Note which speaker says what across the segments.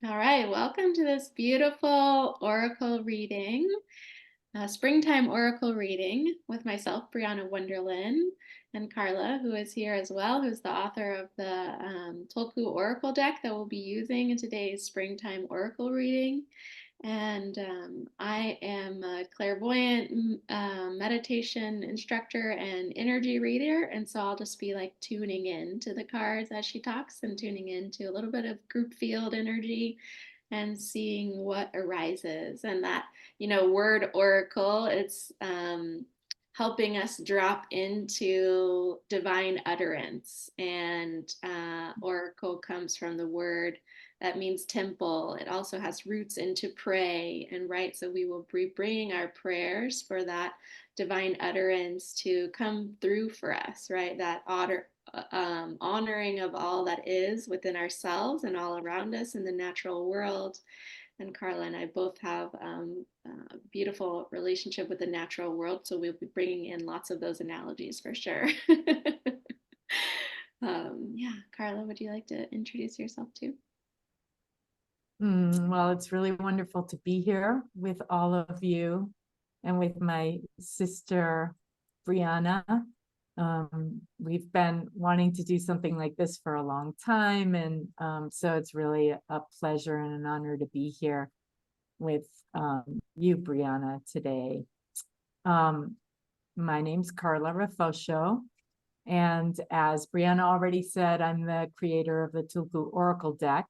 Speaker 1: All right, welcome to this beautiful oracle reading, springtime oracle reading with myself, Brianna Wunderlin, and Karla, who is here as well, who's the author of the Tulku Oracle deck that we'll be using in today's springtime oracle reading. And I am a clairvoyant meditation instructor and energy reader. And so I'll just be like tuning in to the cards as she talks and tuning into a little bit of group field energy and seeing what arises. And that, word oracle, it's helping us drop into divine utterance. And oracle comes from the word that means temple. It also has roots into pray, and right, so we will be bringing our prayers for that divine utterance to come through for us, right? That honoring of all that is within ourselves and all around us in the natural world. And Karla and I both have a beautiful relationship with the natural world, so we'll be bringing in lots of those analogies for sure. Yeah, Karla, would you like to introduce yourself too?
Speaker 2: Well, it's really wonderful to be here with all of you and with my sister, Brianna. We've been wanting to do something like this for a long time. And so it's really a pleasure and an honor to be here with you, Brianna, today. My name's Karla Refoxo. And as Brianna already said, I'm the creator of the Tulku Oracle deck.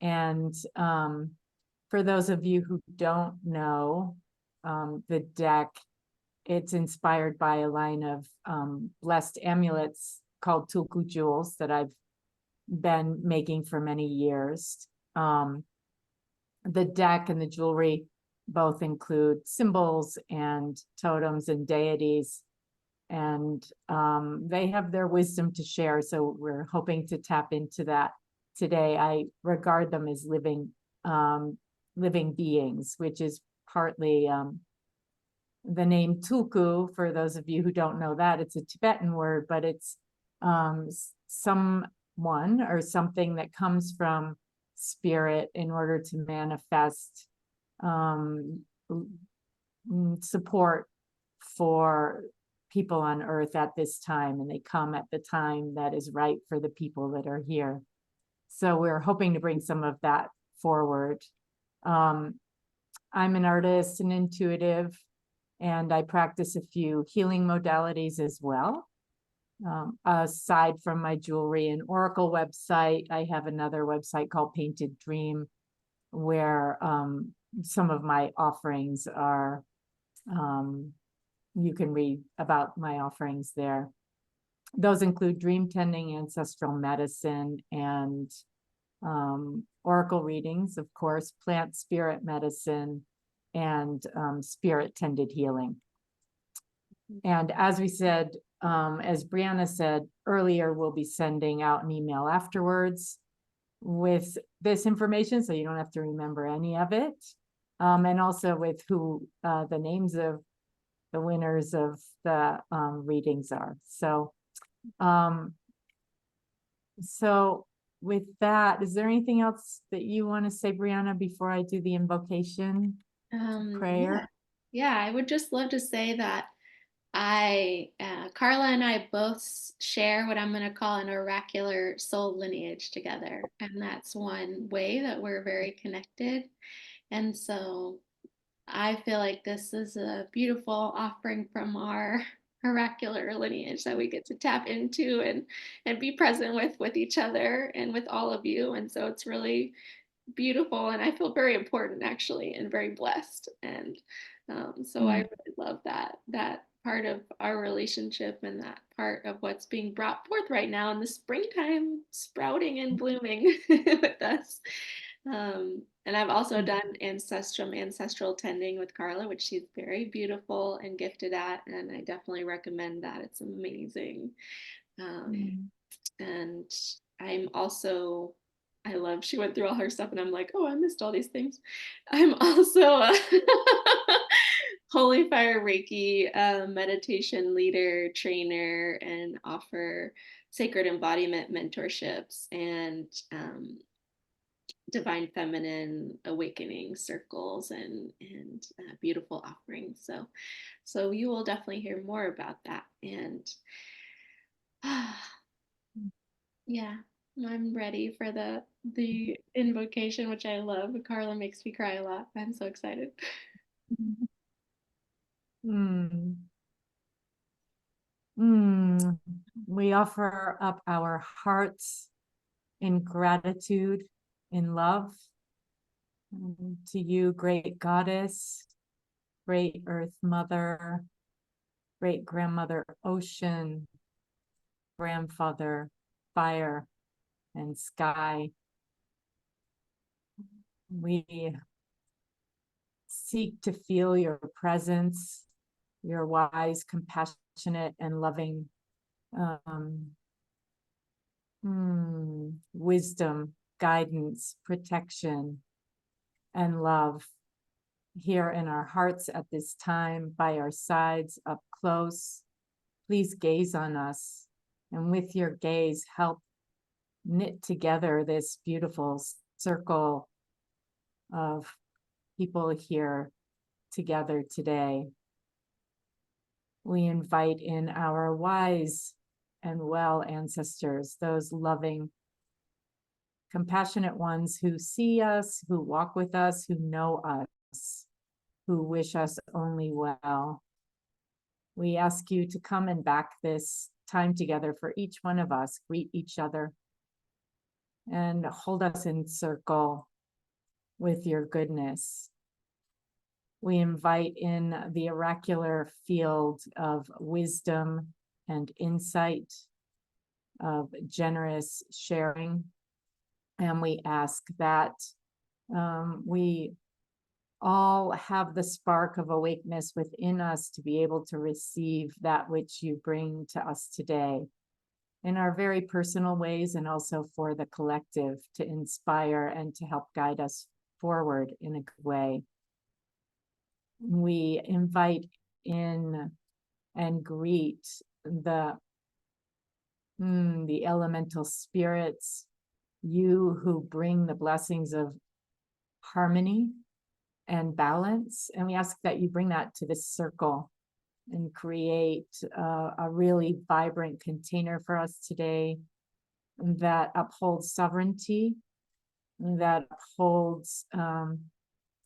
Speaker 2: And for those of you who don't know, the deck, it's inspired by a line of blessed amulets called tulku jewels that I've been making for many years. The deck and the jewelry both include symbols and totems and deities, and they have their wisdom to share. So we're hoping to tap into that today. I regard them as living beings, which is partly the name tulku. For those of you who don't know that, it's a Tibetan word, but it's someone or something that comes from spirit in order to manifest support for people on earth at this time, and they come at the time that is right for the people that are here. So we're hoping to bring some of that forward. I'm an artist and intuitive, and I practice a few healing modalities as well. Aside from my jewelry and oracle website, I have another website called Painted Dream, where some of my offerings are, you can read about my offerings there. Those include dream tending, ancestral medicine, and oracle readings, of course, plant spirit medicine, and spirit tended healing. And as we said, as Brianna said earlier, we'll be sending out an email afterwards with this information, so you don't have to remember any of it. And also with who the names of the winners of the readings are. So with that, is there anything else that you want to say, Brianna, before I do the invocation prayer?
Speaker 1: Yeah, I would just love to say that Karla and I both share what I'm going to call an oracular soul lineage together. And that's one way that we're very connected. And so I feel like this is a beautiful offering from our oracular lineage that we get to tap into and be present with each other and with all of you. And so it's really beautiful, and I feel very important actually, and very blessed. And so I really love that part of our relationship and that part of what's being brought forth right now in the springtime, sprouting and blooming with us. And I've also done ancestral tending with Karla, which she's very beautiful and gifted at, and I definitely recommend that. It's amazing. And I'm also, I love, she went through all her stuff, and I'm like, oh, I missed all these things. I'm also a Holy Fire Reiki meditation leader, trainer, and offer sacred embodiment mentorships. And divine feminine awakening circles and beautiful offerings. So you will definitely hear more about that. And yeah, I'm ready for the invocation, which I love. Karla makes me cry a lot. I'm so excited.
Speaker 2: Mm. Mm. We offer up our hearts in gratitude, in love, to you, great goddess, great earth mother, great grandmother ocean, grandfather fire and sky. We seek to feel your presence, your wise, compassionate, and loving wisdom, guidance, protection, and love here in our hearts at this time, by our sides, up close. Please gaze on us, and with your gaze, help knit together this beautiful circle of people here together today. We invite in our wise and well ancestors, those loving, compassionate ones who see us, who walk with us, who know us, who wish us only well. We ask you to come and back this time together for each one of us, greet each other, and hold us in circle with your goodness. We invite in the oracular field of wisdom and insight, of generous sharing. And we ask that we all have the spark of awakeness within us to be able to receive that which you bring to us today in our very personal ways, and also for the collective to inspire and to help guide us forward in a good way. We invite in and greet the elemental spirits, you who bring the blessings of harmony and balance. And we ask that you bring that to this circle and create a really vibrant container for us today that upholds sovereignty, that upholds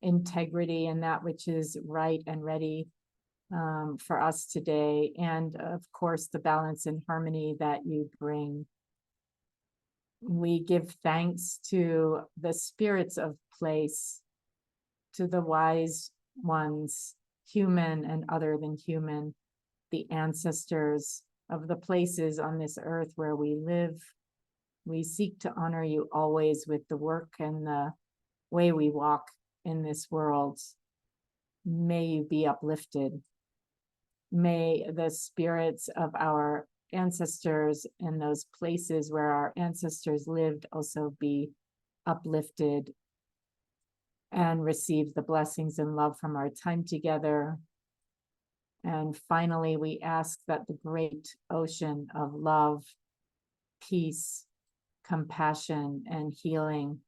Speaker 2: integrity and that which is right and ready for us today. And of course, the balance and harmony that you bring. We give thanks to the spirits of place, to the wise ones, human and other than human, the ancestors of the places on this earth where we live. We seek to honor you always with the work and the way we walk in this world. May you be uplifted. May the spirits of our ancestors and those places where our ancestors lived also be uplifted and receive the blessings and love from our time together. And finally, we ask that the great ocean of love, peace, compassion, and healing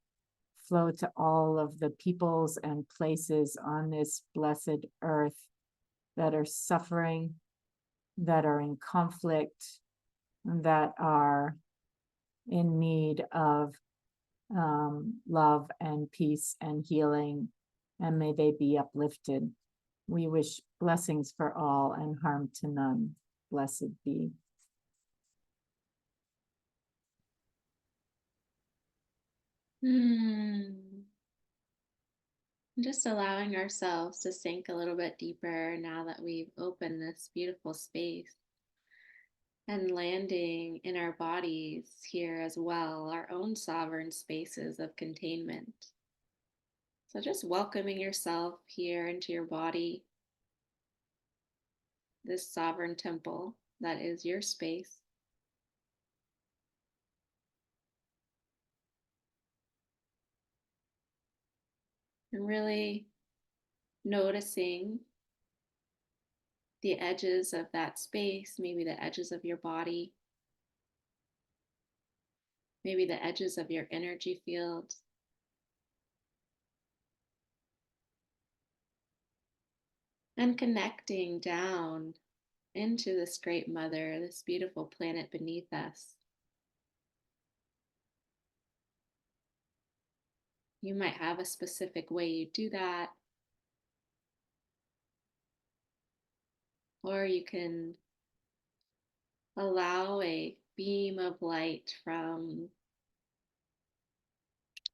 Speaker 2: flow to all of the peoples and places on this blessed earth that are suffering, that are in conflict, that are in need of love and peace and healing, and may they be uplifted. We wish blessings for all and harm to none. Blessed be.
Speaker 1: Just allowing ourselves to sink a little bit deeper now that we've opened this beautiful space, and landing in our bodies here as well, our own sovereign spaces of containment. So just welcoming yourself here into your body, this sovereign temple that is your space. And really noticing the edges of that space, maybe the edges of your body, maybe the edges of your energy field. and connecting down into this great mother, this beautiful planet beneath us. You might have a specific way you do that, or you can allow a beam of light from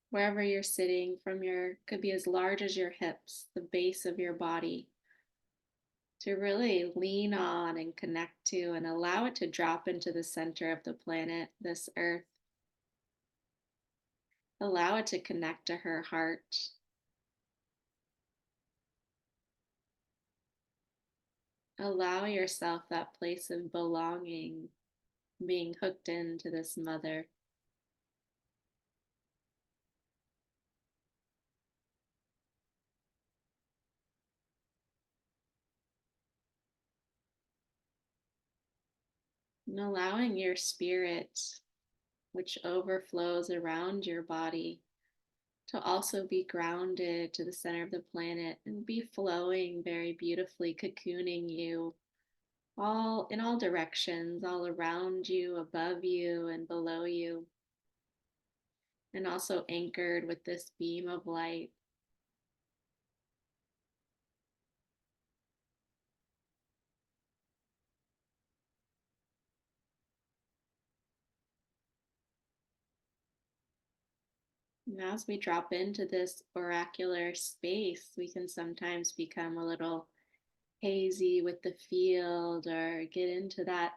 Speaker 1: wherever you're sitting, from your, could be as large as your hips, the base of your body, to really lean on and connect to and allow it to drop into the center of the planet, this earth. Allow it to connect to her heart. Allow yourself that place of belonging, being hooked into this mother. And allowing your spirit, which overflows around your body, to also be grounded to the center of the planet and be flowing very beautifully, cocooning you all in all directions, all around you, above you, and below you, and also anchored with this beam of light. And as we drop into this oracular space, we can sometimes become a little hazy with the field or get into that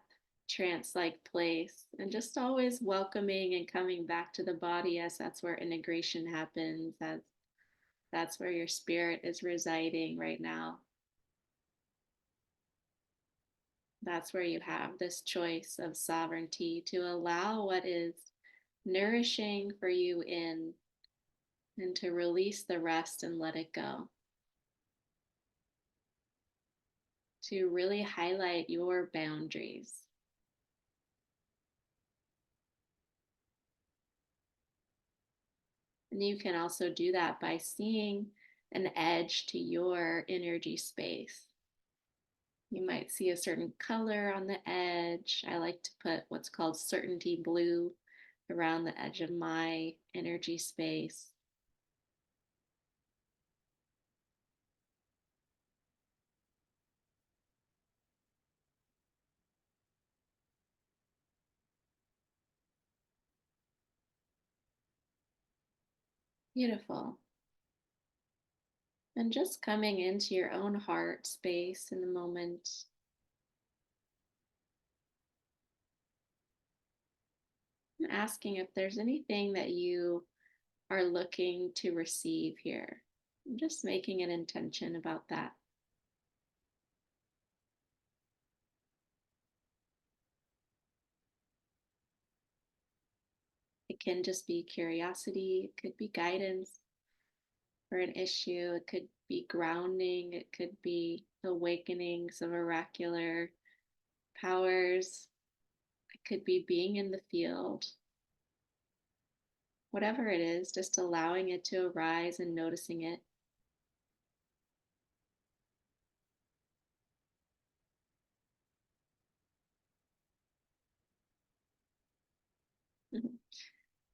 Speaker 1: trance-like place, and just always welcoming and coming back to the body, as that's where integration happens, as that's where your spirit is residing right now. That's where you have this choice of sovereignty to allow what is nourishing for you in, and to release the rest and let it go. To really highlight your boundaries. And you can also do that by seeing an edge to your energy space. You might see a certain color on the edge. I like to put what's called certainty blue around the edge of my energy space. Beautiful. And just coming into your own heart space in the moment. And asking if there's anything that you are looking to receive here. I'm just making an intention about that. It can just be curiosity, it could be guidance for an issue, it could be grounding, it could be awakening some oracular powers, it could be being in the field. Whatever it is, just allowing it to arise and noticing it.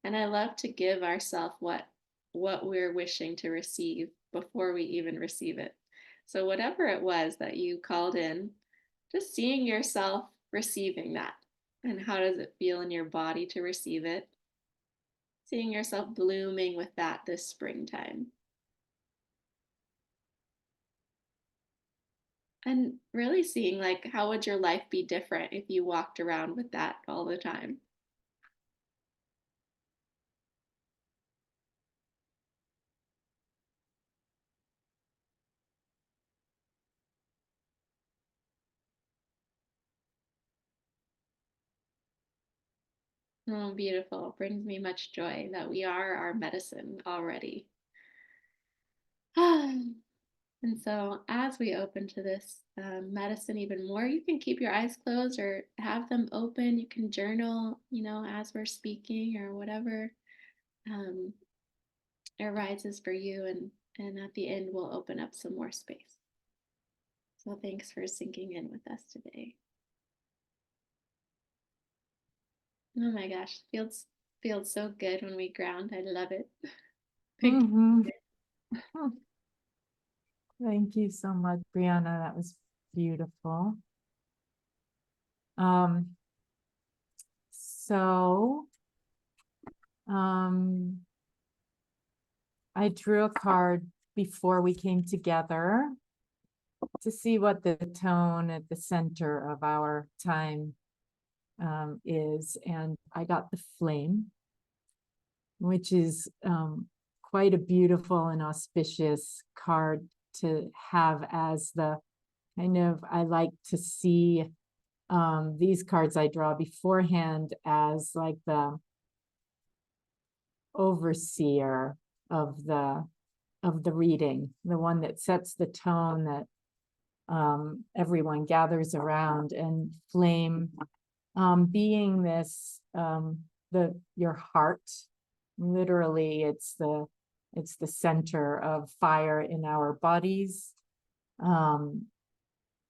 Speaker 1: And I love to give ourselves what we're wishing to receive before we even receive it. So whatever it was that you called in, just seeing yourself receiving that. And how does it feel in your body to receive it? Seeing yourself blooming with that this springtime. And really seeing, like, how would your life be different if you walked around with that all the time? Oh, beautiful. It brings me much joy that we are our medicine already. And so, as we open to this medicine even more, you can keep your eyes closed or have them open. You can journal, as we're speaking, or whatever um, arises for you. And at the end, we'll open up some more space. So thanks for sinking in with us today. Oh my gosh, feels so good when we ground. I love it. Thank you.
Speaker 2: Thank you so much, Brianna. That was beautiful. Um, I drew a card before we came together to see what the tone at the center of our time is. And I got the flame, which is quite a beautiful and auspicious card to have as the kind of, I like to see these cards I draw beforehand as like the overseer of the reading, the one that sets the tone that everyone gathers around. And flame being this your heart, literally it's the center of fire in our bodies, and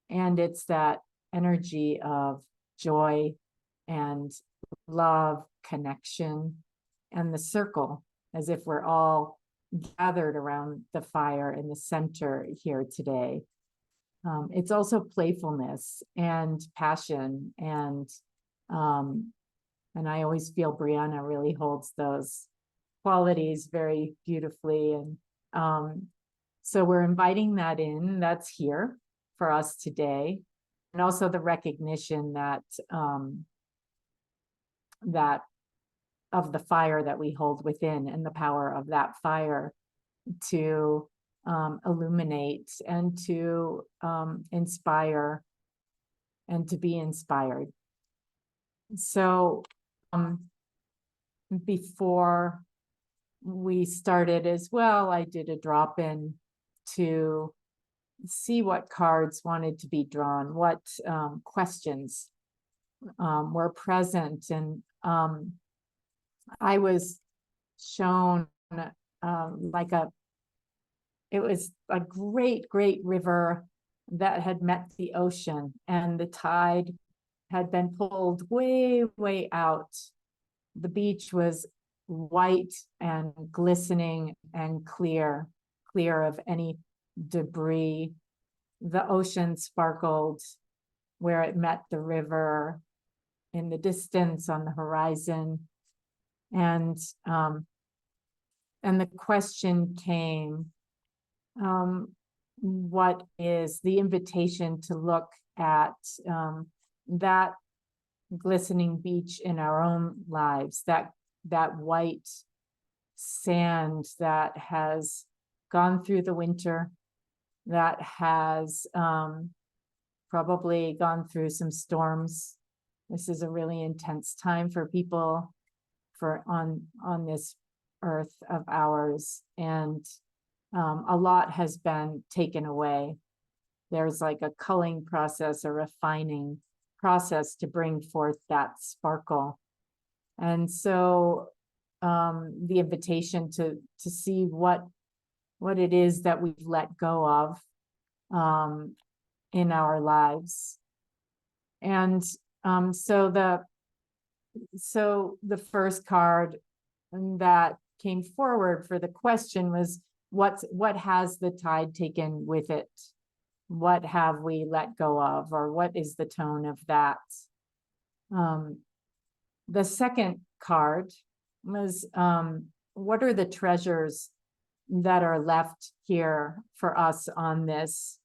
Speaker 2: it's that energy of joy and love, connection, and the circle, as if we're all gathered around the fire in the center here today. It's also playfulness and passion, and I always feel Brianna really holds those qualities very beautifully. And so we're inviting that in, that's here for us today. And also the recognition that that of the fire that we hold within, and the power of that fire to illuminate and to inspire and to be inspired. So before we started as well, I did a drop-in to see what cards wanted to be drawn, what questions were present. And I was shown it was a great, great river that had met the ocean, and the tide had been pulled way, way out. The beach was white and glistening and clear of any debris. The ocean sparkled where it met the river in the distance on the horizon. And the question came, what is the invitation to look at that glistening beach in our own lives, that white sand that has gone through the winter, that has probably gone through some storms. This is a really intense time for people on this earth of ours, and a lot has been taken away. There's like a culling process, a refining process to bring forth that sparkle. And so the invitation to see what it is that we've let go of in our lives. And so the first card that came forward for the question was, what has the tide taken with it? What have we let go of, or what is the tone of that? The second card was, what are the treasures that are left here for us on this?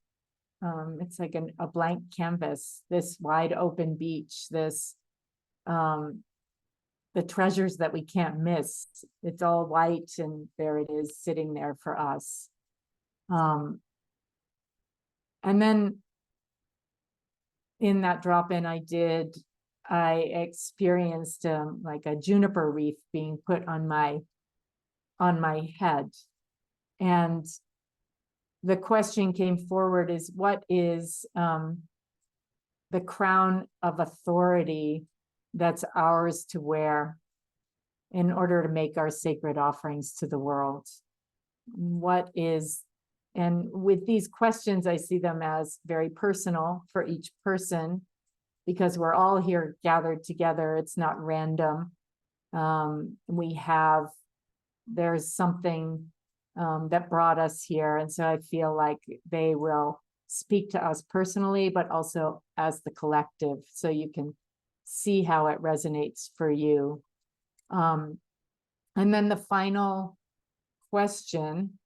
Speaker 2: It's like a blank canvas, this wide open beach, this the treasures that we can't miss. It's all white, and there it is sitting there for us. And then in that drop-in I experienced like a juniper wreath being put on my head. And the question came forward is, what is the crown of authority that's ours to wear in order to make our sacred offerings to the world? What is And with these questions, I see them as very personal for each person, because we're all here gathered together. It's not random. There's something that brought us here. And so I feel like they will speak to us personally, but also as the collective, so you can see how it resonates for you. And then the final question,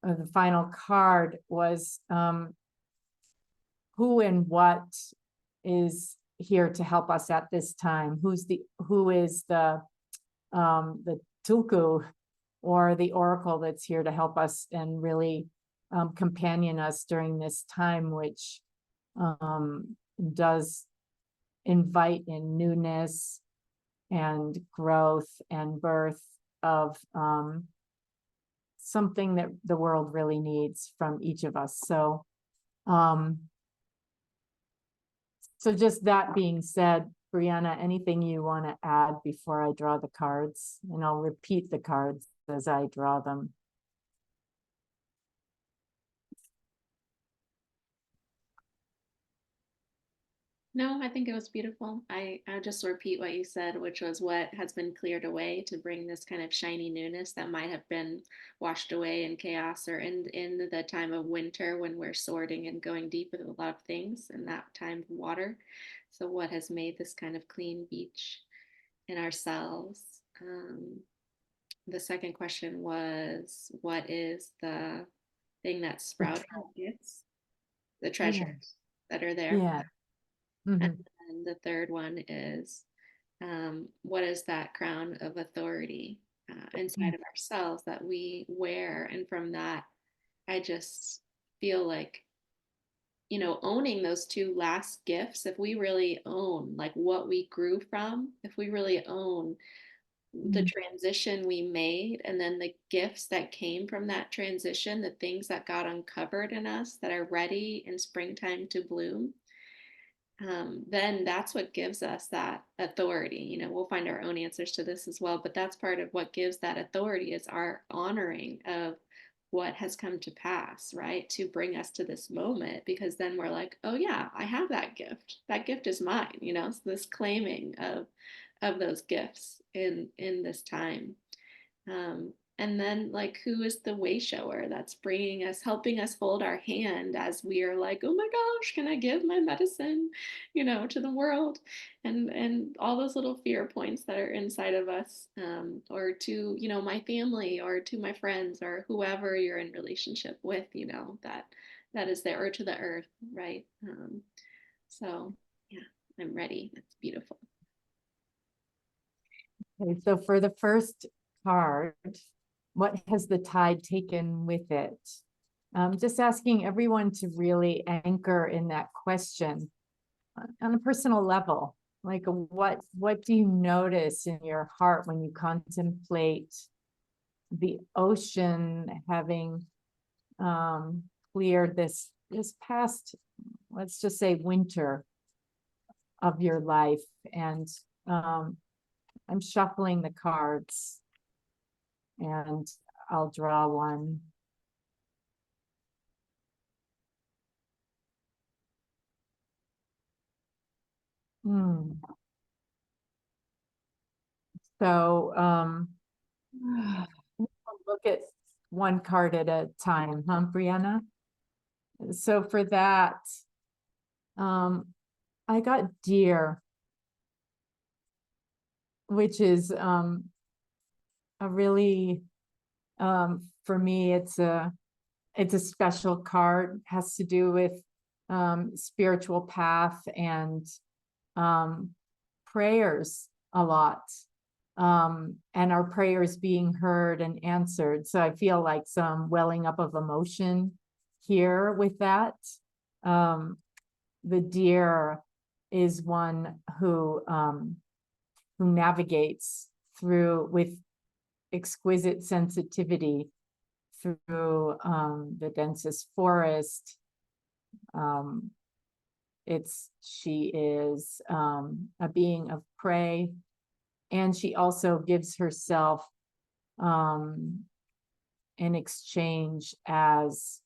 Speaker 2: or the final card, was who and what is here to help us at this time? Who is the tulku, or the oracle, that's here to help us and really companion us during this time, which does invite in newness and growth and birth of something that the world really needs from each of us. So just that being said, Brianna, anything you want to add before I draw the cards? And I'll repeat the cards as I draw them.
Speaker 1: No, I think it was beautiful. I'll just repeat what you said, which was what has been cleared away to bring this kind of shiny newness that might have been washed away in chaos, or in the time of winter when we're sorting and going deep with a lot of things in that time of water. So what has made this kind of clean beach in ourselves? The second question was, what is the thing that's sprouting? It's the treasures that are there.
Speaker 2: Yeah. Mm-hmm.
Speaker 1: And the third one is, what is that crown of authority inside of ourselves that we wear? And from that, I just feel like, owning those two last gifts, if we really own like what we grew from, if we really own the transition we made, and then the gifts that came from that transition, the things that got uncovered in us that are ready in springtime to bloom, then that's what gives us that authority. We'll find our own answers to this as well, but that's part of what gives that authority, is our honoring of what has come to pass, right? To bring us to this moment, because then we're like, oh yeah, I have that gift. That gift is mine, so this claiming of those gifts in this time. And then, like, who is the way shower that's bringing us, helping us hold our hand as we are like, oh my gosh, can I give my medicine, to the world? And all those little fear points that are inside of us, or to, my family, or to my friends, or whoever you're in relationship with, that is there, or to the earth, right? So yeah, I'm ready. It's beautiful.
Speaker 2: Okay, so for the first card, what has the tide taken with it? Just asking everyone to really anchor in that question on a personal level. Like, what do you notice in your heart when you contemplate the ocean having cleared this past, let's just say, winter of your life? And I'm shuffling the cards, and I'll draw one. So look at one card at a time, huh, Brianna? So for that, I got deer, which is a really, for me, it's a special card. It has to do with spiritual path and prayers a lot, and our prayers being heard and answered. So I feel like some welling up of emotion here with that. The deer is one who navigates through with exquisite sensitivity through the densest forest. She is a being of prey, and she also gives herself in exchange as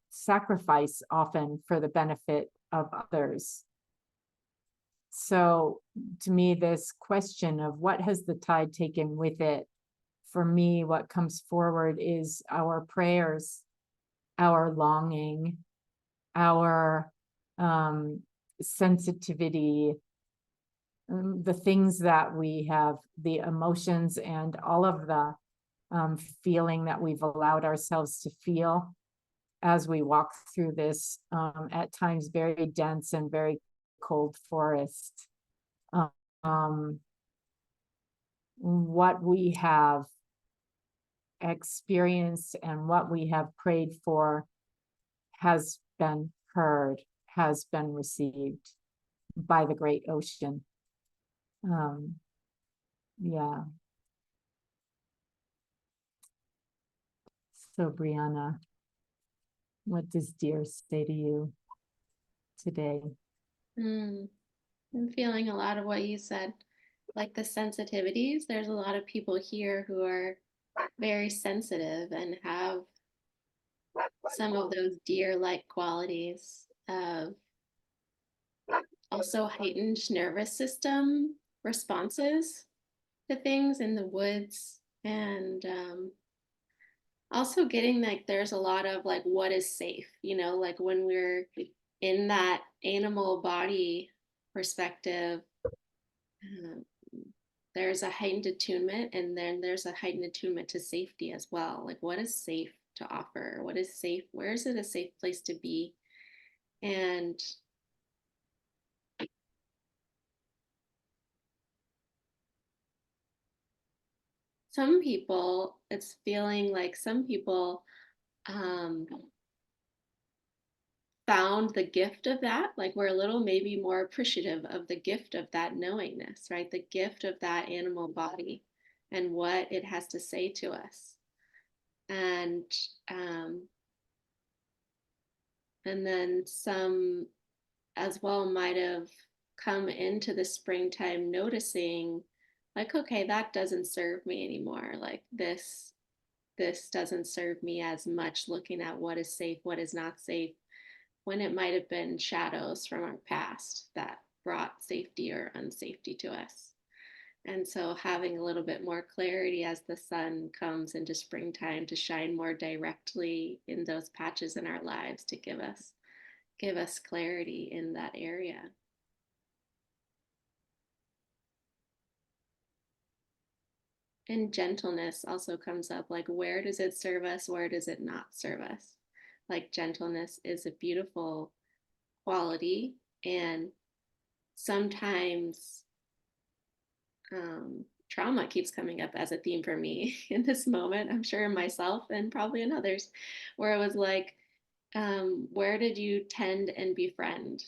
Speaker 2: sacrifice often for the benefit of others. So to me, this question of what has the tide taken with it, for me, what comes forward is our prayers, our longing, our sensitivity, the things that we have, the emotions and all of the feeling that we've allowed ourselves to feel as we walk through this at times very dense and very cold forest. What we have experienced and what we have prayed for has been heard, has been received by the great ocean. Yeah. So Brianna, what does Dear say to you today?
Speaker 1: I'm feeling a lot of what you said, like the sensitivities. There's a lot of people here who are very sensitive and have some of those deer-like qualities of also heightened nervous system responses to things in the woods, and also getting like there's a lot of like what is safe, like when we're in that animal body perspective, there's a heightened attunement, and then there's a heightened attunement to safety as well. Like what is safe to offer? What is safe? Where is it a safe place to be? And some people, it's feeling like some people found the gift of that. Like we're a little maybe more appreciative of the gift of that knowingness, right? The gift of that animal body and what it has to say to us. And then some as well might have come into the springtime noticing like, okay, that doesn't serve me anymore. Like this doesn't serve me as much, looking at what is safe, what is not safe, when it might have been shadows from our past that brought safety or unsafety to us. And so having a little bit more clarity as the sun comes into springtime to shine more directly in those patches in our lives to give us clarity in that area. And gentleness also comes up, like where does it serve us, where does it not serve us? Like gentleness is a beautiful quality, and sometimes trauma keeps coming up as a theme for me in this moment, I'm sure in myself and probably in others, where it was like, where did you tend and befriend?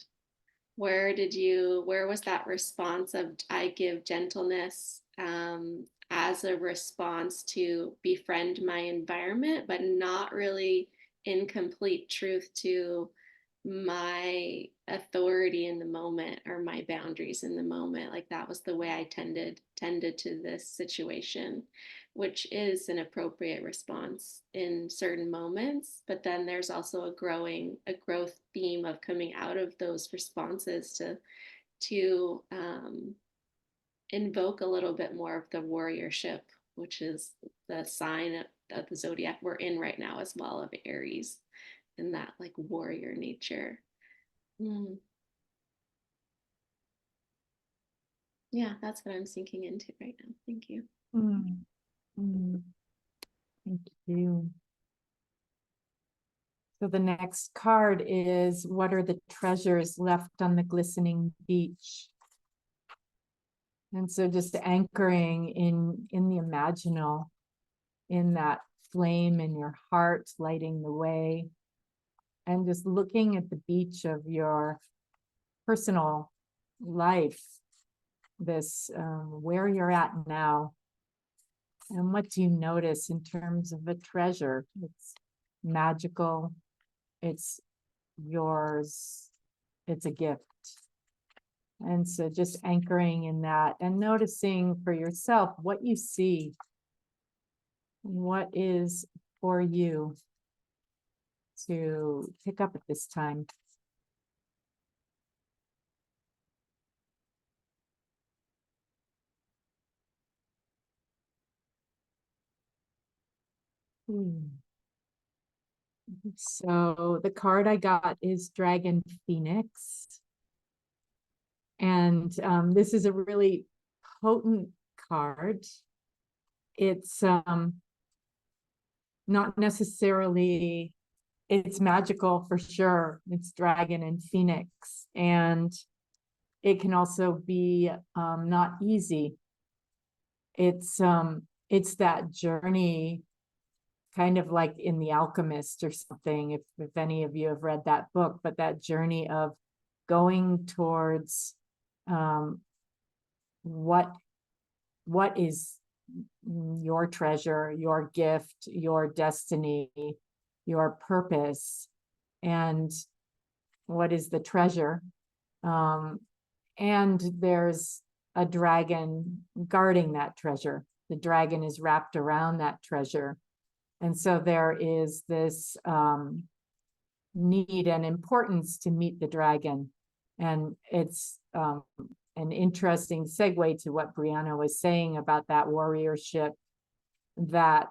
Speaker 1: Where was that response of I give gentleness as a response to befriend my environment, but not really in complete truth to my authority in the moment or my boundaries in the moment? Like that was the way I tended to this situation, which is an appropriate response in certain moments, but then there's also a growth theme of coming out of those responses to invoke a little bit more of the warriorship, which is the sign of the zodiac we're in right now as well, of Aries, and that like warrior nature. Yeah, that's what I'm sinking into right now. Thank you.
Speaker 2: Thank you. So the next card is, what are the treasures left on the glistening beach? And so just anchoring in the imaginal, in that flame in your heart, lighting the way, and just looking at the beach of your personal life, this where you're at now, and what do you notice in terms of a treasure? It's magical, it's yours, it's a gift. And so just anchoring in that and noticing for yourself what you see, what is for you. to pick up at this time. So the card I got is Dragon Phoenix. And this is a really potent card. It's not necessarily, it's magical for sure. It's dragon and phoenix. And it can also be not easy. It's that journey, kind of like in The Alchemist or something, if any of you have read that book, but that journey of going towards what is your treasure, your gift, your destiny, your purpose, and what is the treasure. And there's a dragon guarding that treasure. The dragon is wrapped around that treasure. And so there is this need and importance to meet the dragon. And it's an interesting segue to what Brianna was saying about that warriorship, that,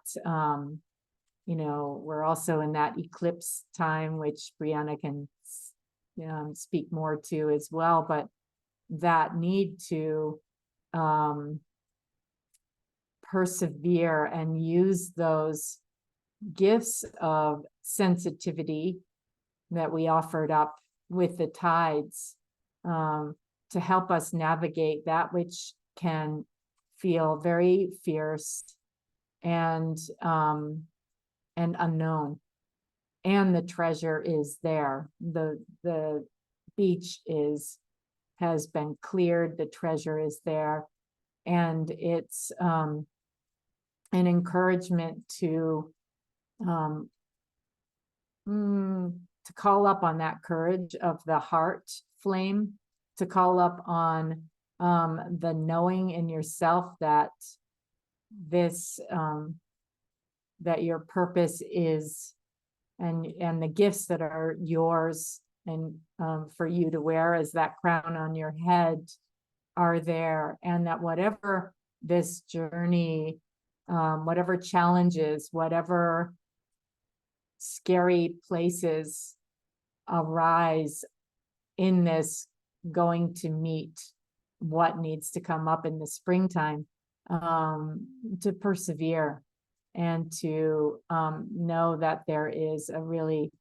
Speaker 2: we're also in that eclipse time, which Brianna can speak more to as well, but that need to persevere and use those gifts of sensitivity that we offered up with the tides to help us navigate that which can feel very fierce and unknown. And the treasure is there. The beach has been cleared. The treasure is there, and it's an encouragement to call up on that courage of the heart flame, to call up on the knowing in yourself that that your purpose is, and the gifts that are yours and for you to wear as that crown on your head are there, and that whatever this journey, whatever challenges, whatever scary places arise in this going to meet what needs to come up in the springtime, to persevere and to know that there is a really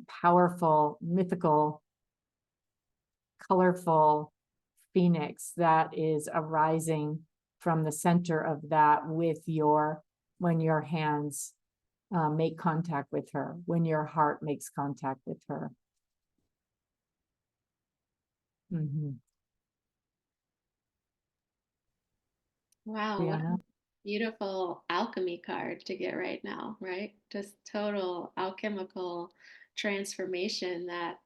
Speaker 2: powerful, mythical, colorful phoenix that is arising from the center of that when your hands make contact with her, when your heart makes contact with her.
Speaker 1: Wow, what a beautiful alchemy card to get right now, right? Just total alchemical transformation that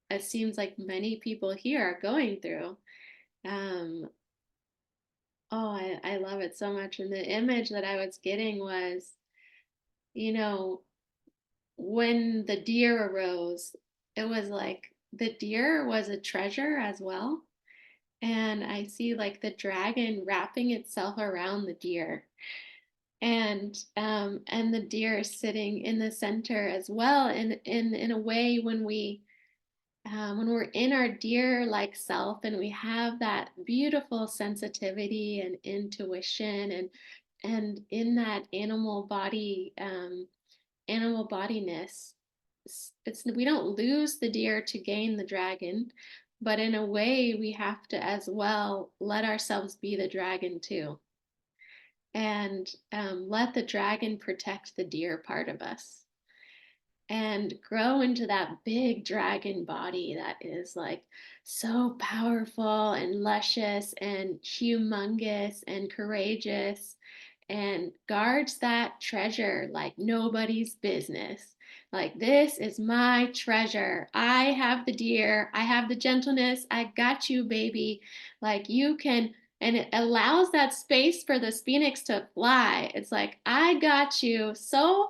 Speaker 1: it seems like many people here are going through. I love it so much. And the image that I was getting was, when the deer arose, it was like the deer was a treasure as well. And I see like the dragon wrapping itself around the deer. And the deer is sitting in the center as well. And in a way, when we're in our deer like self and we have that beautiful sensitivity and intuition and in that animal bodiness, we don't lose the deer to gain the dragon, but in a way we have to as well let ourselves be the dragon too, and let the dragon protect the deer part of us and grow into that big dragon body that is like so powerful and luscious and humongous and courageous, and guards that treasure like nobody's business. Like, this is my treasure. I have the deer, I have the gentleness, I got you, baby. Like, you can. And it allows that space for the phoenix to fly. It's like, I got you so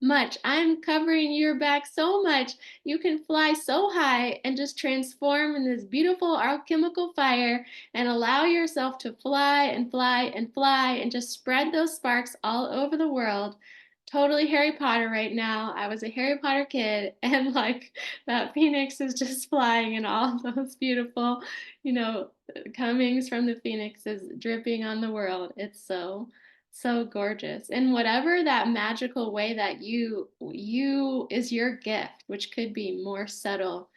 Speaker 1: much. I'm covering your back so much. You can fly so high and just transform in this beautiful alchemical fire and allow yourself to fly and fly and fly and just spread those sparks all over the world. Totally Harry Potter right now. I was a Harry Potter kid, and like that phoenix is just flying, and all those beautiful, you know, comings from the phoenix is dripping on the world. It's so gorgeous. And whatever that magical way that you is your gift, which could be more subtle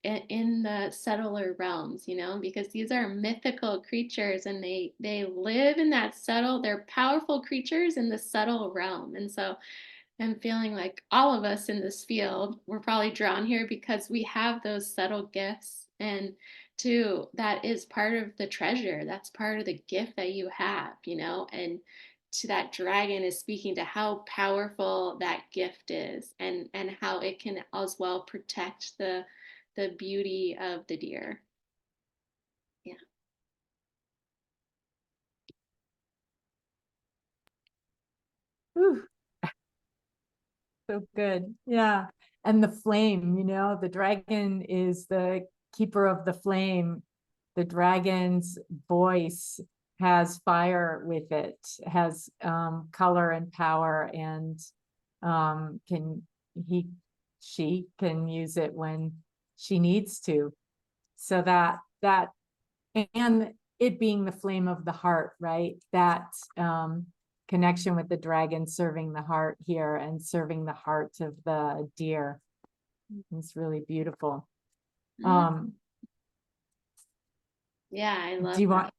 Speaker 1: in the subtler realms, because these are mythical creatures, and they live in that subtle, they're powerful creatures in the subtle realm. And so I'm feeling like all of us in this field, we're probably drawn here because we have those subtle gifts. And too, that is part of the treasure. That's part of the gift that you have, and to that dragon is speaking to how powerful that gift is, and how it can as well protect the beauty of the deer. Yeah.
Speaker 2: Whew, so good. Yeah. And the flame, the dragon is the keeper of the flame. The dragon's voice has fire with it, has color and power, and she can use it when she needs to. So that and it being the flame of the heart, right? That connection with the dragon serving the heart here and serving the heart of the deer. It's really beautiful.
Speaker 1: Yeah, I love
Speaker 2: Do you
Speaker 1: that.
Speaker 2: want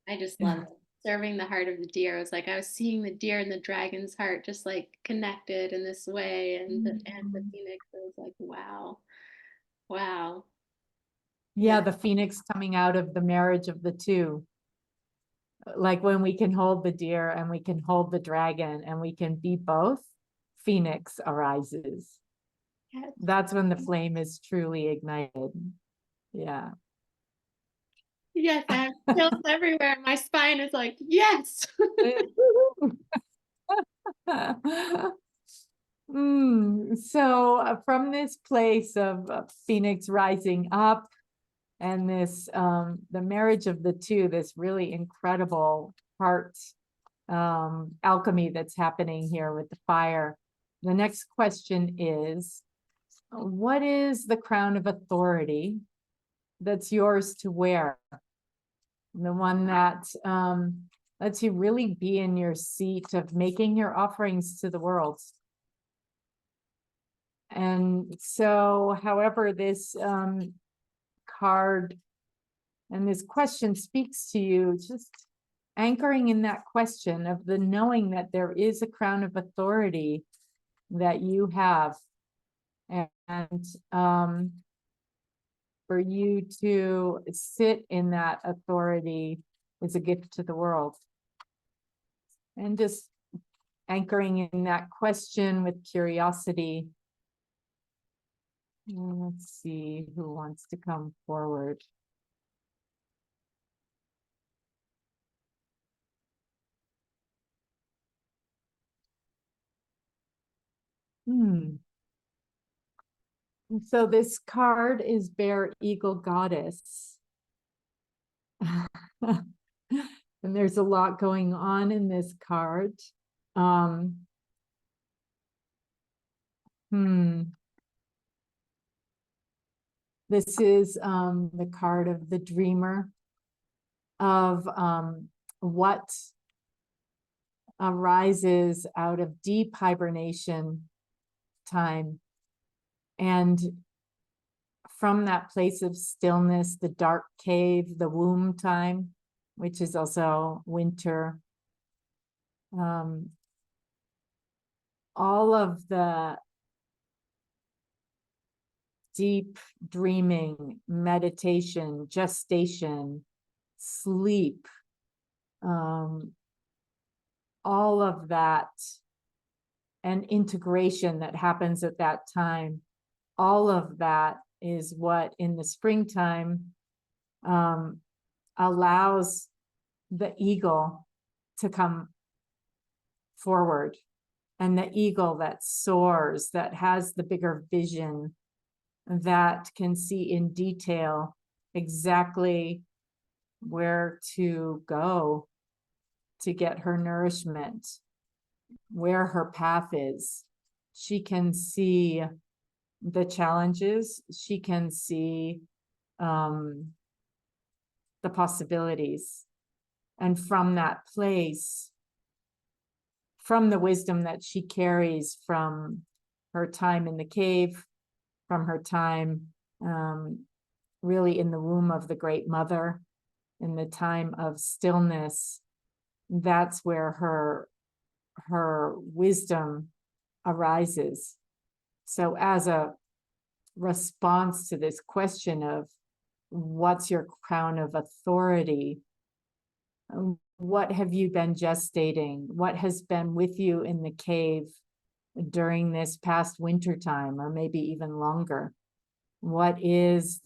Speaker 1: I just love serving the heart of the deer. It was like I was seeing the deer and the dragon's heart just like connected in this way, and the phoenix. I was like, wow, wow.
Speaker 2: Yeah,
Speaker 1: Yeah.
Speaker 2: the phoenix coming out of the marriage of the two. Like when we can hold the deer and we can hold the dragon and we can be both, phoenix arises.
Speaker 1: Yes.
Speaker 2: That's when the flame is truly ignited. Yeah.
Speaker 1: Yes, I have chills everywhere. My spine is like, yes.
Speaker 2: So from this place of phoenix rising up and this the marriage of the two, this really incredible heart alchemy that's happening here with the fire. The next question is, what is the crown of authority that's yours to wear? The one that lets you really be in your seat of making your offerings to the world. And so, however, this card and this question speaks to you, just anchoring in that question of the knowing that there is a crown of authority that you have. And for you to sit in that authority is a gift to the world. And just anchoring in that question with curiosity. Let's see who wants to come forward. So this card is Bear Eagle Goddess. And there's a lot going on in this card. This is the card of the dreamer, of what arises out of deep hibernation time. And from that place of stillness, the dark cave, the womb time, which is also winter, all of the deep dreaming, meditation, gestation, sleep, all of that, and integration that happens at that time, all of that is what in the springtime allows the eagle to come forward and the eagle that soars, that has the bigger vision, that can see in detail exactly where to go to get her nourishment, where her path is. She can see the challenges, she can see the possibilities. And from that place, from the wisdom that she carries from her time in the cave, from her time really in the womb of the Great Mother, in the time of stillness, that's where her wisdom arises. So as a response to this question of what's your crown of authority, what have you been gestating? What has been with you in the cave during this past winter time, or maybe even longer? What is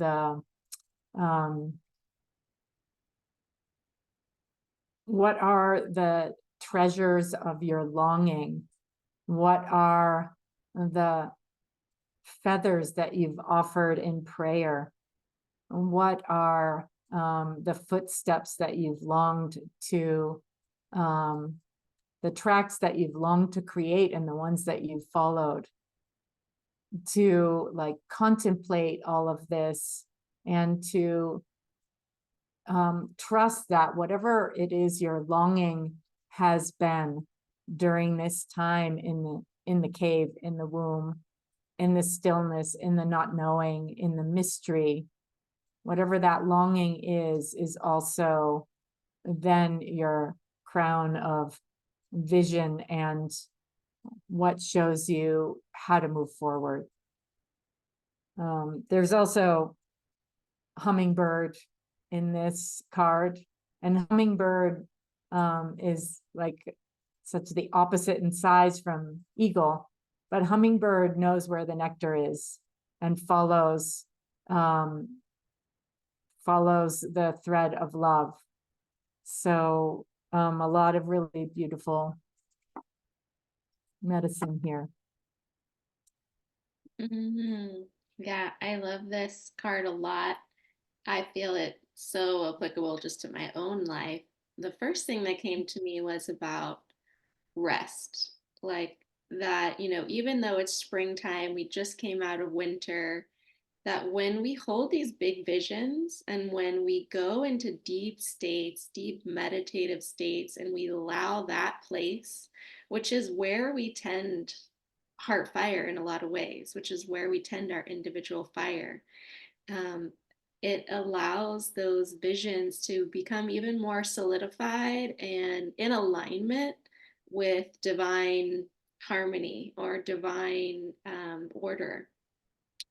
Speaker 2: what are the treasures of your longing? What are the feathers that you've offered in prayer? What are the footsteps that you've longed to, the tracks that you've longed to create and the ones that you've followed? To like contemplate all of this and to trust that whatever it is your longing has been during this time in the cave, in the womb, in the stillness, in the not knowing, in the mystery, whatever that longing is also then your crown of vision and what shows you how to move forward. There's also hummingbird in this card, and hummingbird is like such the opposite in size from eagle, but hummingbird knows where the nectar is and follows the thread of love. So a lot of really beautiful medicine here.
Speaker 1: Yeah, I love this card a lot. I feel it so applicable just to my own life. The first thing that came to me was about rest. Like that, even though it's springtime, we just came out of winter, that when we hold these big visions and when we go into deep states, deep meditative states, and we allow that place, which is where we tend heart fire in a lot of ways, which is where we tend our individual fire. Um, it allows those visions to become even more solidified and in alignment with divine harmony or divine order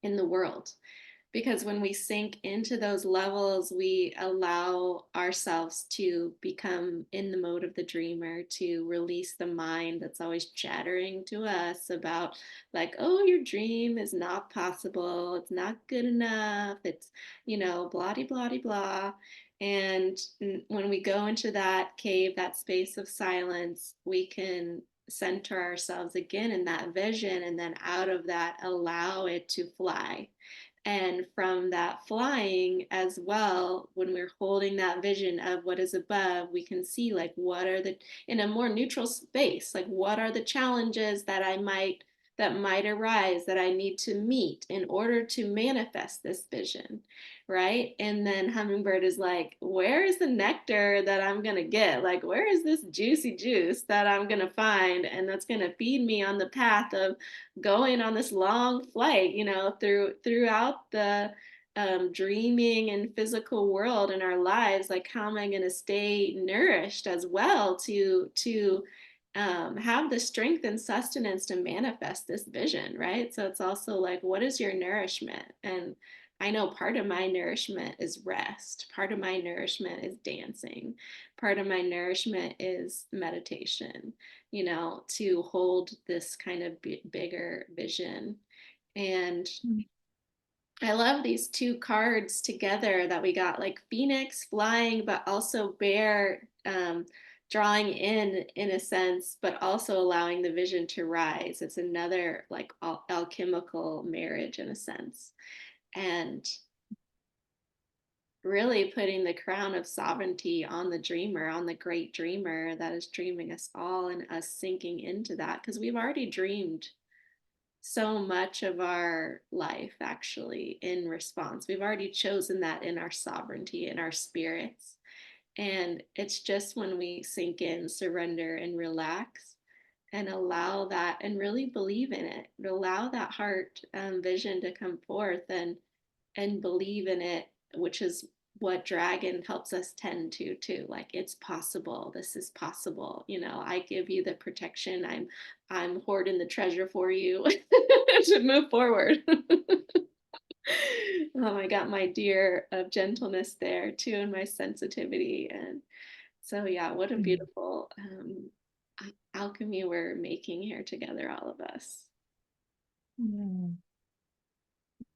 Speaker 1: in the world. Because when we sink into those levels, we allow ourselves to become in the mode of the dreamer, to release the mind that's always chattering to us about, like, oh, your dream is not possible, it's not good enough, it's, blah, blah, blah. And when we go into that cave, that space of silence, we can center ourselves again in that vision, and then out of that, allow it to fly. And from that flying as well, when we're holding that vision of what is above, we can see, like, what are the, in a more neutral space, like, what are the challenges that might arise that I need to meet in order to manifest this vision, right? And then hummingbird is like, where is the nectar that I'm going to get? Like, where is this juicy juice that I'm going to find and that's going to feed me on the path of going on this long flight, throughout the dreaming and physical world in our lives. Like, how am I going to stay nourished as well to have the strength and sustenance to manifest this vision, right? So it's also like, what is your nourishment? And I know part of my nourishment is rest. Part of my nourishment is dancing. Part of my nourishment is meditation, to hold this kind of bigger vision. And I love these two cards together that we got, like phoenix flying, but also bear, drawing in a sense, but also allowing the vision to rise. It's another like alchemical marriage in a sense. And really putting the crown of sovereignty on the dreamer, on the great dreamer that is dreaming us all, and us sinking into that, because we've already dreamed so much of our life actually in response. We've already chosen that in our sovereignty, in our spirits. And it's just when we sink in, surrender, and relax and allow that and really believe in it, allow that heart vision to come forth and believe in it, which is what dragon helps us tend to too. Like, it's possible, this is possible, you know, I give you the protection, I'm hoarding the treasure for you to move forward. I got my deer of gentleness there too, and my sensitivity. And so yeah, what a beautiful alchemy we're making here together, all of us.
Speaker 2: Yeah.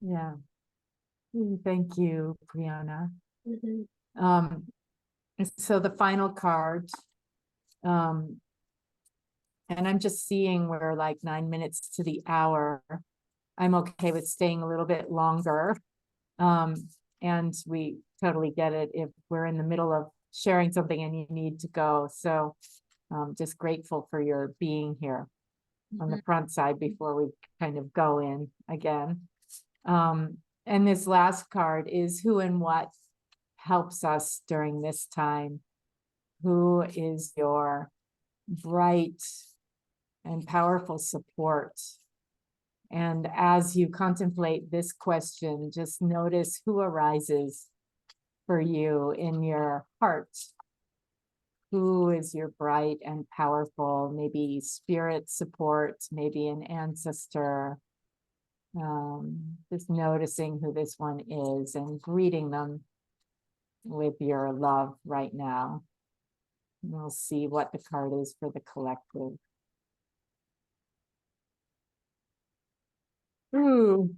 Speaker 2: Yeah. Thank you, Brianna. So the final card, and I'm just seeing we're like 9 minutes to the hour. I'm okay with staying a little bit longer. And we totally get it if we're in the middle of sharing something and you need to go. So just grateful for your being here on the front side before we kind of go in again. And this last card is who and what helps us during this time. Who is your bright and powerful support? And as you contemplate this question, just notice who arises for you in your heart. Who is your bright and powerful, maybe spirit support, maybe an ancestor. Just noticing who this one is and greeting them with your love right now. And we'll see what the card is for the collective. Ooh.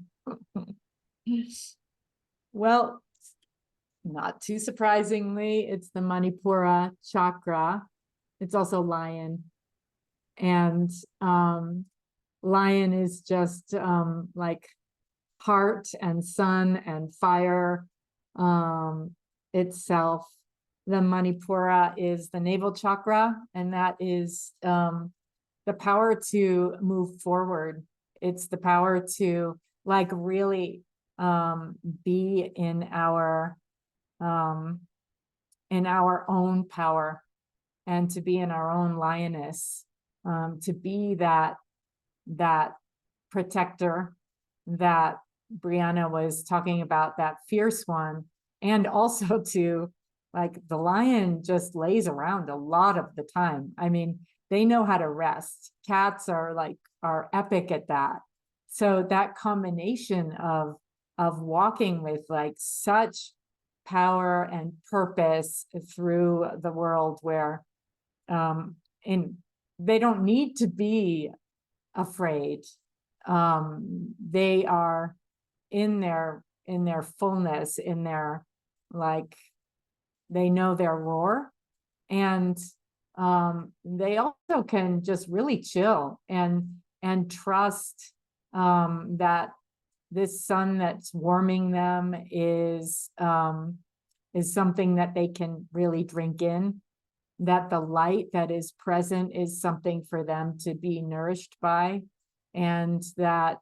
Speaker 2: Well, not too surprisingly, it's the Manipura chakra. It's also lion. And lion is just like heart and sun and fire itself. The Manipura is the navel chakra, and that is the power to move forward. It's the power to like really be in our own power and to be in our own lioness, to be that protector that Brianna was talking about, that fierce one, and also to like the lion just lays around a lot of the time. I mean, they know how to rest. Cats are epic at that. So that combination of walking with like such power and purpose through the world where they don't need to be afraid. They are in their fullness, in their like, they know their roar, and they also can just really chill and trust that this sun that's warming them is something that they can really drink in, that the light that is present is something for them to be nourished by, and that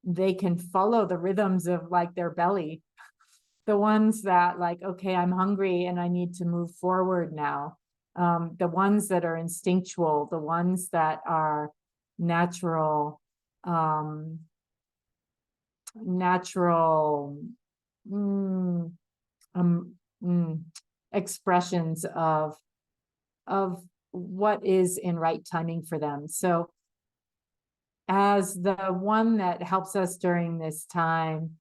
Speaker 2: they can follow the rhythms of like their belly, the ones that like, okay, I'm hungry and I need to move forward now. The ones that are instinctual, the ones that are natural, expressions of what is in right timing for them. So as the one that helps us during this time,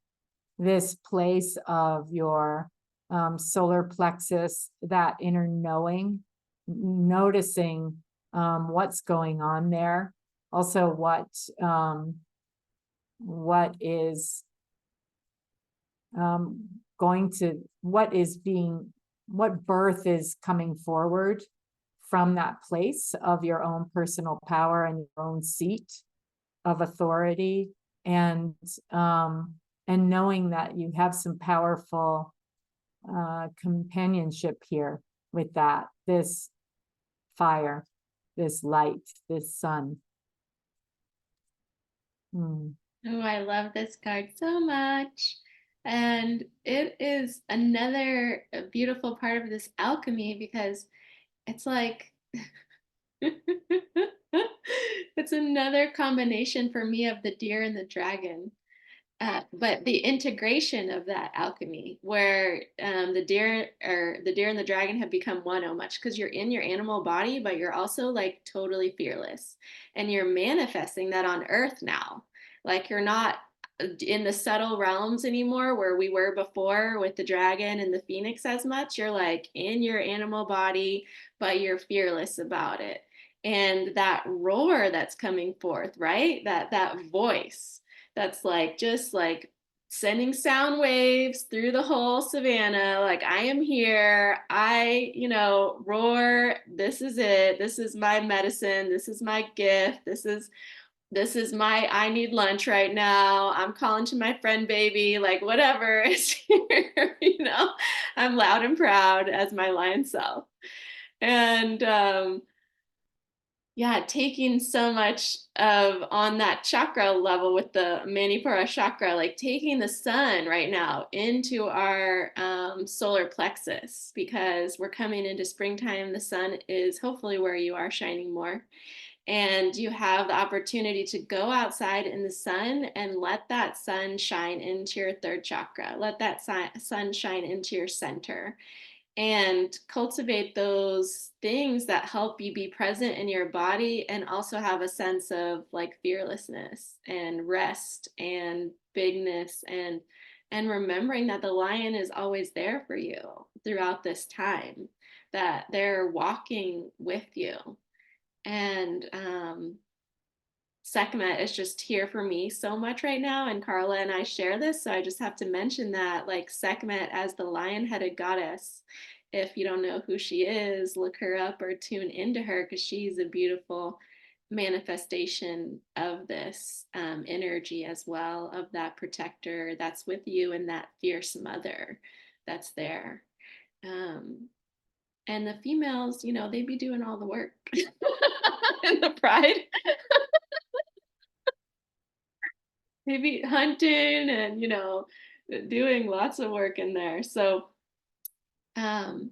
Speaker 2: this place of your solar plexus, that inner knowing, noticing what's going on there. Also what is what is being what birth is coming forward from that place of your own personal power and your own seat of authority, and knowing that you have some powerful companionship here with that, this fire, this light, this sun.
Speaker 1: Oh, I love this card so much. And it is another beautiful part of this alchemy, because it's like it's another combination for me of the deer and the dragon. But the integration of that alchemy, where the deer and the dragon have become one so much, because you're in your animal body, but you're also like totally fearless, and you're manifesting that on earth now. Like, you're not in the subtle realms anymore where we were before with the dragon and the phoenix as much. You're like in your animal body, but you're fearless about it. And that roar that's coming forth, right? That voice that's like just like sending sound waves through the whole savannah, like, I am here, roar, this is it, this is my medicine, this is my gift, this is my, I need lunch right now, I'm calling to my friend baby, like, whatever is here, I'm loud and proud as my lion self. And yeah, taking so much of on that chakra level with the Manipura chakra, like taking the sun right now into our solar plexus, because we're coming into springtime. The sun is hopefully where you are shining more. And you have the opportunity to go outside in the sun and let that sun shine into your third chakra. Let that sun shine into your center, and cultivate those things that help you be present in your body, and also have a sense of like fearlessness and rest and bigness, and remembering that the lion is always there for you throughout this time, that they're walking with you. And Sekhmet is just here for me so much right now, and Karla and I share this, so I just have to mention that, like, Sekhmet as the lion-headed goddess. If you don't know who she is, look her up or tune into her, because she's a beautiful manifestation of this energy as well, of that protector that's with you, and that fierce mother that's there. And the females, they be doing all the work in the pride. Maybe hunting and doing lots of work in there. So um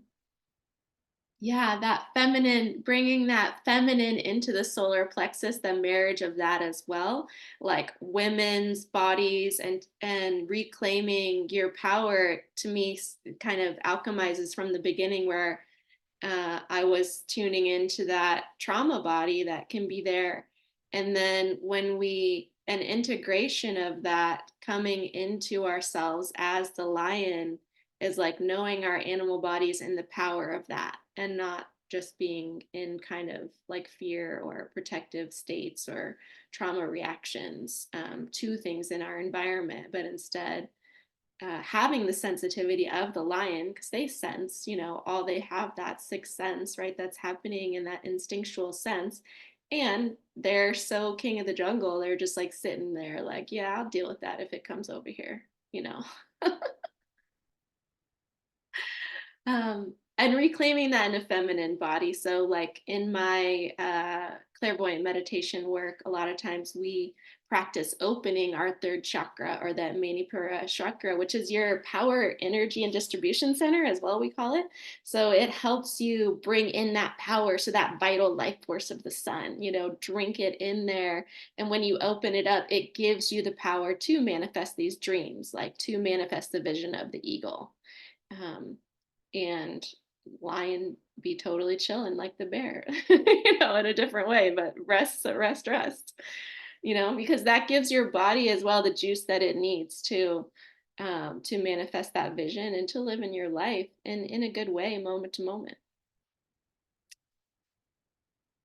Speaker 1: yeah, that feminine, bringing that feminine into the solar plexus, the marriage of that as well, like women's bodies, and reclaiming your power, to me kind of alchemizes from the beginning, where I was tuning into that trauma body that can be there. And then an integration of that coming into ourselves as the lion is like knowing our animal bodies and the power of that, and not just being in kind of like fear or protective states or trauma reactions to things in our environment, but instead having the sensitivity of the lion, because they sense, all they have that sixth sense, right? That's happening in that instinctual sense. And they're so king of the jungle. They're just like sitting there, like, yeah, I'll deal with that if it comes over here. And reclaiming that in a feminine body. So like in my clairvoyant meditation work, a lot of times we practice opening our third chakra, or that Manipura chakra, which is your power, energy, and distribution center as well, we call it. So it helps you bring in that power, so that vital life force of the sun, drink it in there. And when you open it up, it gives you the power to manifest these dreams, like to manifest the vision of the eagle. And lion be totally chilling like the bear, in a different way, but rest, because that gives your body as well the juice that it needs to manifest that vision and to live in your life in a good way, moment to moment.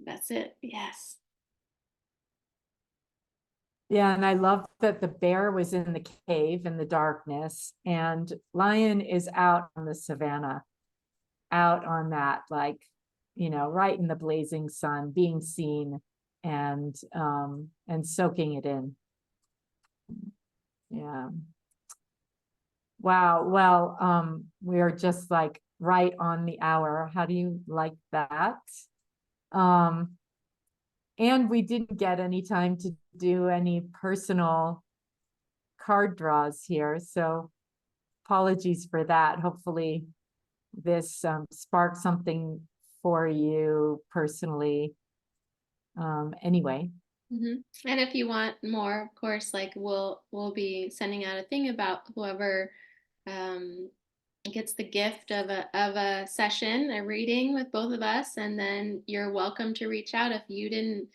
Speaker 1: That's it. Yes.
Speaker 2: Yeah, and I love that the bear was in the cave in the darkness, and lion is out on the savannah. out on that, like, right in the blazing sun, being seen and soaking it in. Yeah. Wow. Well, we are just like right on the hour. How do you like that? Um, and we didn't get any time to do any personal card draws here. So apologies for that. Hopefully this sparked something for you personally. Anyway.
Speaker 1: And if you want more, of course, like we'll be sending out a thing about whoever gets the gift of a session, a reading with both of us, and then you're welcome to reach out if you didn't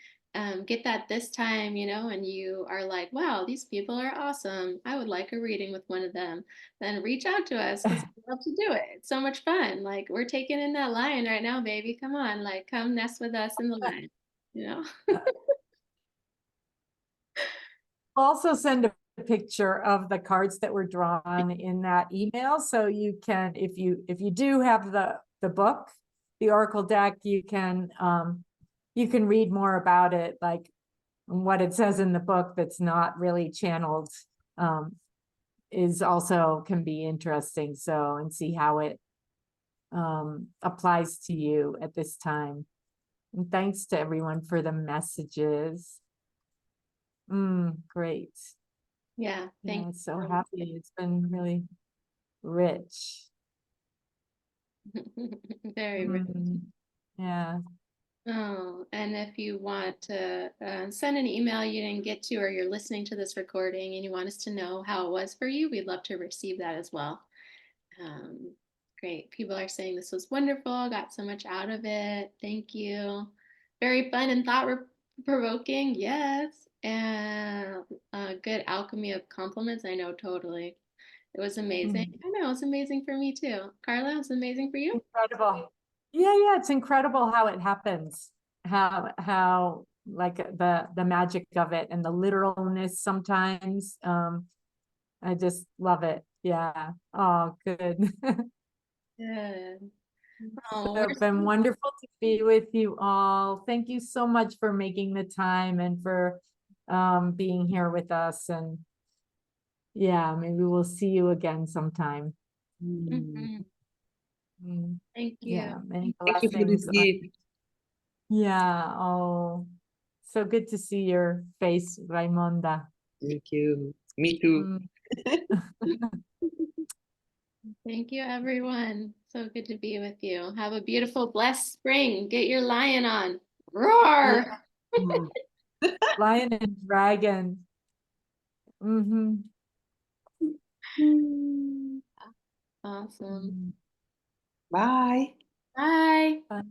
Speaker 1: get that this time, and you are like, wow, these people are awesome. I would like a reading with one of them. Then reach out to us because we'd love to do it. It's so much fun. Like we're taking in that lion right now, baby. Come on, like come nest with us in the lion, you know?
Speaker 2: Also send a picture of the cards that were drawn in that email, so you can, if you do have the book, the Oracle deck, you can read more about it, like what it says in the book that's not really channeled, is also can be interesting. So, and see how it applies to you at this time. And thanks to everyone for the messages. Great.
Speaker 1: Yeah,
Speaker 2: Yeah, so happy. It's been really rich.
Speaker 1: very rich.
Speaker 2: Yeah.
Speaker 1: Oh, and if you want to send an email you didn't get to, or you're listening to this recording and you want us to know how it was for you, we'd love to receive that as well. Great. People are saying this was wonderful. Got so much out of it. Thank you. Very fun and thought provoking. Yes. And good alchemy of compliments. I know, totally. It was amazing. I know, it's amazing for me too. Karla, it was amazing for you.
Speaker 2: Incredible. Yeah, it's incredible how it happens. How like the magic of it and the literalness sometimes. I just love it. Yeah. Oh, good.
Speaker 1: Good. Oh,
Speaker 2: So it's been wonderful to be with you all. Thank you so much for making the time and for being here with us. And yeah, maybe we'll see you again sometime.
Speaker 1: mhm. Thank you.
Speaker 2: Yeah, many
Speaker 3: Thank you for this
Speaker 2: blessings.
Speaker 3: gift.
Speaker 2: Yeah, oh, so good to see your face, Raimonda.
Speaker 3: Thank you. Me too.
Speaker 1: Thank you, everyone. So good to be with you. Have a beautiful, blessed spring. Get your lion on. Roar.
Speaker 2: Lion and dragon.
Speaker 1: Awesome.
Speaker 3: Bye.
Speaker 1: Bye.
Speaker 2: Bye.